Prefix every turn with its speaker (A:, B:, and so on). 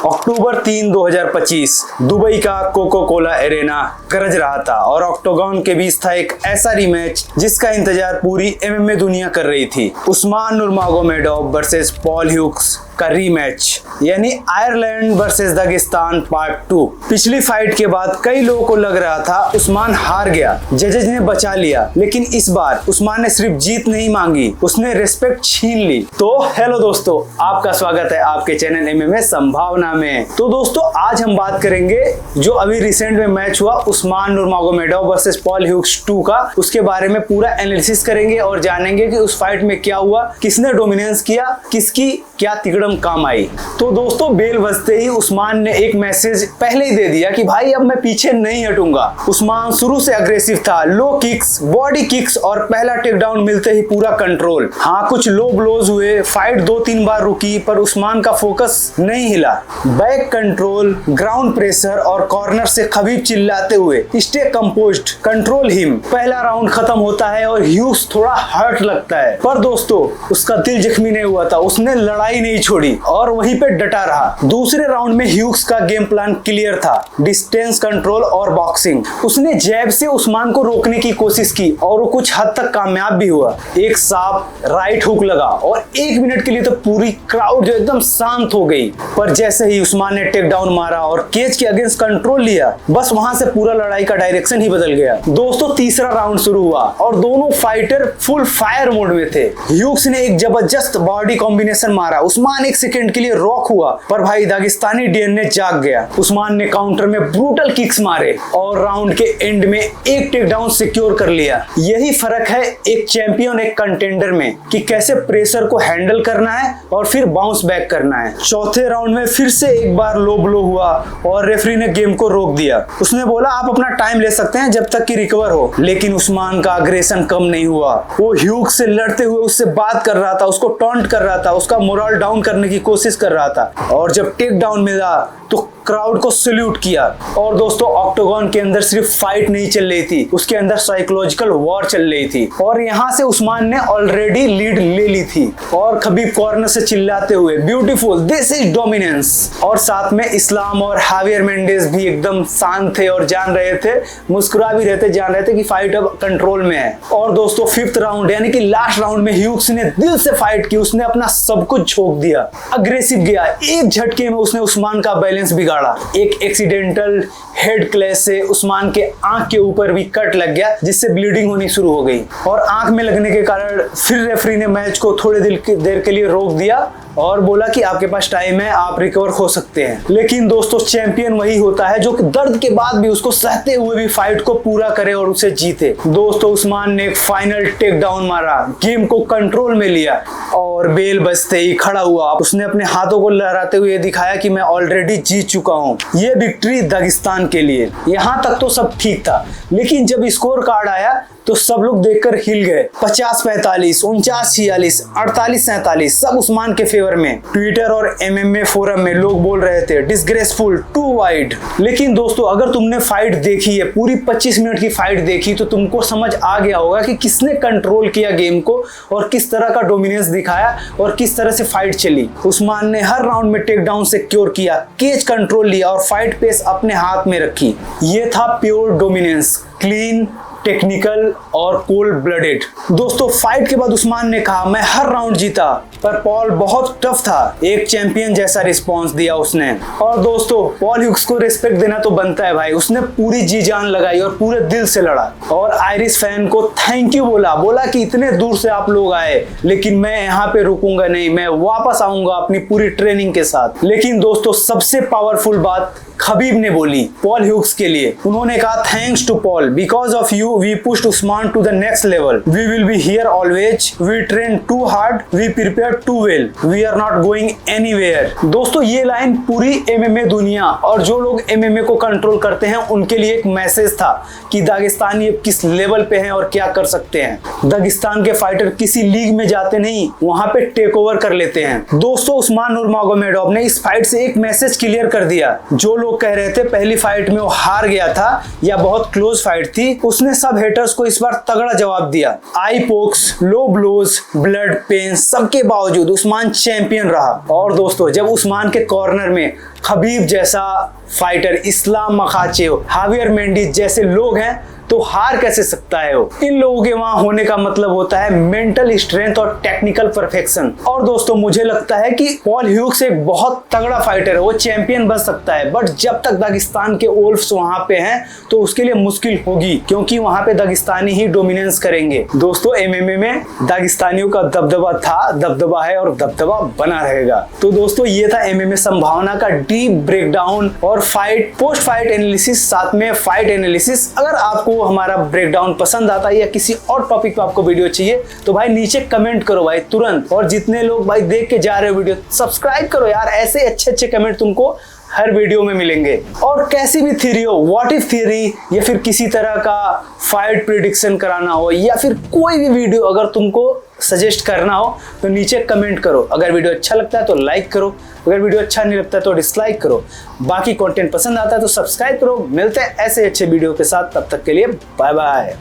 A: अक्टूबर 3, 2025 Dubai का cocoa Cola arena गरज रहा था और ऑक्टोगन के बीच था एक ऐसा रीमैच जिसका इंतजार पूरी एमएमए दुनिया कर रही थी। उस्मान नुरमागोमेडोव वर्सेस पॉल ह्यूक्स का रीमैच, यानी आयरलैंड वर्सेस दागिस्तान पार्ट 2। पिछली फाइट के बाद कई लोगों को लग रहा था उस्मान हार गया, जजेस ने बचा लिया, लेकिन इस बार उस्मान ने सिर्फ जीत नहीं मांगी, उसने रिस्पेक्ट छीन ली। तो हेलो दोस्तों, आपका स्वागत है आपके चैनल एमएमए संभावना में। तो दोस्तों आज हम बात करेंगे जो अभी रिसेंट में मैच हुआ उस्मान नुरमागोमेडोव वर्सेस पॉल ह्यूक्स 2 का, उसके बारे में पूरा एनालिसिस करेंगे और जानेंगे कि उस फाइट में क्या हुआ, किसने डोमिनेंस किया, किसकी क्या तिकड़म काम आई। तो दोस्तों बेल बजते ही उस्मान ने एक मैसेज पहले ही दे दिया कि भाई अब मैं पीछे नहीं हटूंगा। उस्मान शुरू से अग्रेसिव था, लो किक्स, बॉडी किक्स और पहला टेक डाउन मिलते ही पूरा कंट्रोल। हाँ, कुछ लो ब्लोज हुए, फाइट 2-3 बार रुकी, पर उस्मान का फोकस नहीं हिला। बैक कंट्रोल, ग्राउंड प्रेशर और कॉर्नर से खबीब चिल्लाते हुए स्टे कंपोज्ड, कंट्रोल हिम। पहला राउंड खत्म होता है और ह्यूक्स थोड़ा हर्ट लगता है, पर दोस्तों उसका दिल जख्मी नहीं हुआ था, उसने लड़ाई नहीं छोड़ी और वहीं पे डटा रहा। दूसरे राउंड में ह्यूक्स का गेम प्लान क्लियर था, डिस्टेंस कंट्रोल और बॉक्सिंग। उसने जैब से उस्मान को रोकने की कोशिश की और वो कुछ हद तक कामयाब भी हुआ। एक साफ राइट हुक लगा और 1 मिनट के लिए तो पूरी क्राउड जो एकदम शांत हो गई। पर जैसे ही उस्मान ने टेक डाउन मारा और केज के अगेंस्ट कंट्रोल लिया, बस वहां से पूरा लड़ाई का डायरेक्शन ही बदल गया। दोस्तों तीसरा राउंड शुरू हुआ और दोनों फाइटर फुल फायर मोड में थे। ह्यूक्स ने एक जबरदस्त बॉडी कॉम्बिनेशन मारा, उस्मान 1 सेकंड के लिए रॉक हुआ, पर भाई दागिस्तानी डीएनए जाग गया। उस्मान ने काउंटर में ब्रूटल किक्स मारे और राउंड के एंड में एक टेक डाउन सिक्योर कर लिया। यही फर्क है एक चैंपियन एक कंटेंडर में, कि कैसे प्रेशर को हैंडल करना है और फिर बाउंस बैक करना है। चौथे राउंड में फिर से एक बार लो ब्लो हुआ और रेफरी ने गेम को रोक दिया। उसने बोला आप अपना टाइम ले सकते हैं जब तक कि रिकवर हो, लेकिन उस्मान का अग्रेशन कम नहीं हुआ। वो ह्यूक्स से लड़ते हुए उससे बात कर रहा था, उसको टॉन्ट कर रहा था, उसका मोरल डाउन करने की कोशिश कर रहा था, और जब टेक डाउन मिला तो क्राउड को सल्यूट किया। और दोस्तों ऑक्टोगन के अंदर सिर्फ फाइट नहीं चल रही थी, उसके अंदर साइकोलॉजिकल वॉर चल रही थी, और यहाँ से उस्मान ने ऑलरेडी लीड ले ली थी। और खबीब कॉर्नर से चिल्लाते हुए ब्यूटीफुल, दिस इज डोमिनेंस। और साथ में इस्लाम और हावियर मेंडेस भी एकदम शांत थे और जान रहे थे, मुस्कुरा भी रहे थे, जान रहे थे कि फाइट अब कंट्रोल में है। और दोस्तों 5th राउंड यानी कि लास्ट राउंड में ह्यूक्स ने दिल से फाइट की, उसने अपना सब कुछ झोंक दिया, अग्रेसिव गया। एक झटके में उसने उस्मान का बैलेंस बिगाड़ा। एक एक्सीडेंटल हेड क्लैश से उस्मान के आंख के ऊपर भी कट लग गया, जिससे ब्लीडिंग होनी शुरू हो गई, और आंख में लगने के कारण फिर रेफरी ने मैच को थोड़ी देर के लिए रोक दिया और बोला कि आपके पास टाइम है, आप रिकवर हो सकते हैं। लेकिन दोस्तों चैंपियन वही होता है जो दर्द के बाद भी उसको सहते हुए भी फाइट को पूरा करे और उसे जीते। दोस्तों उस्मान ने एक फाइनल टेक डाउन मारा, गेम को कंट्रोल में लिया और बेल बजते ही खड़ा हुआ। उसने अपने हाथों को लहराते हुए दिखाया कि मैं ऑलरेडी जीत चुका हूँ। ये विक्ट्री दागिस्तान के लिए। यहाँ तक तो सब ठीक था, लेकिन जब स्कोर कार्ड आया तो सब लोग देखकर हिल गए। 50-45, 49-46, 48-47 सब उस्मान के फेवर में। ट्विटर और एमएमए फोरम में लोग बोल रहे थे डिसग्रेसफुल, टू वाइड। लेकिन दोस्तों अगर तुमने फाइट देखी है, पूरी 25 मिनट की फाइट देखी, तो तुमको समझ आ गया होगा कि किसने कंट्रोल किया गेम को और किस तरह का डोमिनेंस दिखाया और किस तरह से फाइट चली। उस्मान ने हर राउंड में टेक डाउन सिक्योर किया, केज कंट्रोल लिया और फाइट पेस अपने हाथ में रखी। ये था प्योर डोमिनेंस, क्लीन, टेक्निकल और कोल्ड ब्लडेड। दोस्तों फाइट के बाद उस्मान ने कहा मैं हर राउंड जीता, पर पॉल बहुत टफ था। एक चैंपियन जैसा रिस्पांस दिया उसने। और दोस्तों पॉल ह्यूक्स को रिस्पेक्ट देना तो बनता है भाई, उसने पूरी जी जान लगाई और पूरे दिल से लड़ा और आयरिश फैन को थैंक यू बोला कि इतने दूर से आप लोग आए, लेकिन मैं यहाँ पे रुकूंगा नहीं, मैं वापस आऊंगा अपनी पूरी ट्रेनिंग के साथ। लेकिन दोस्तों सबसे पावरफुल बात खबीब ने बोली पॉल ह्यूक्स के लिए। उन्होंने कहा thanks to Paul, because of you we pushed Ousmane to the next level, we will be here always, we train too hard, we prepare too well, we are not going anywhere. दोस्तों ये line पूरी MMA दुनिया और जो लोग MMA को control करते हैं उनके लिए एक मैसेज था कि दागिस्तानी किस लेवल पे हैं और क्या कर सकते हैं। दागिस्तान के फाइटर किसी लीग में जाते नहीं, वहां पे टेक ओवर कर लेते हैं। दोस्तों उस्मान नुरमागोमेडोव ने इस फाइट से एक मैसेज क्लियर कर दिया, जो लोग लोग कह रहे थे पहली फाइट में वो हार गया था या बहुत क्लोज फाइट थी, उसने सब हेटर्स को इस बार तगड़ा जवाब दिया। आई पोक्स, लो ब्लोज, ब्लड, पेन, सबके बावजूद उस्मान चैंपियन रहा। और दोस्तों जब उस्मान के कॉर्नर में खबीब जैसा फाइटर, इस्लाम मखाचेव, हावियर मेंडिस जैसे लोग हैं तो हार कैसे सकता है वो। इन लोगों के वहां होने का मतलब होता है मेंटल स्ट्रेंथ और टेक्निकल परफेक्शन। और दोस्तों मुझे लगता है कि पॉल ह्यूग्स एक बहुत तगड़ा फाइटर है, वो चैंपियन बन सकता है, बट जब तक दागिस्तान के वुल्फ्स वहां पे हैं तो उसके लिए मुश्किल होगी, क्योंकि वहां पे दागिस्तानी ही डोमिनेंस करेंगे। दोस्तों एमएमए में दागिस्तानियों का दबदबा था, दबदबा है और दबदबा बना रहेगा। तो दोस्तों ये था एमएमए संभावना का डीप ब्रेकडाउन और फाइट, पोस्ट फाइट एनालिसिस, साथ में फाइट एनालिसिस। अगर आपको हमारा ब्रेकडाउन पसंद आता है या किसी और टॉपिक पे आपको वीडियो चाहिए तो भाई नीचे कमेंट करो भाई तुरंत। और जितने लोग भाई देख के जा रहे हो वीडियो, सब्सक्राइब करो यार, ऐसे अच्छे अच्छे कमेंट तुमको हर वीडियो में मिलेंगे। और कैसी भी थ्योरी हो, व्हाट इफ थ्योरी, या फिर किसी तरह का फाइट प्रेडिक्शन कराना हो, या फिर कोई भी वीडियो अगर तुमको सजेस्ट करना हो तो नीचे कमेंट करो। अगर वीडियो अच्छा लगता है तो लाइक करो, अगर वीडियो अच्छा नहीं लगता है तो डिसलाइक करो। बाकी कंटेंट पसंद आता है तो सब्सक्राइब करो। मिलते हैं ऐसे अच्छे वीडियो के साथ, तब तक के लिए बाय बाय।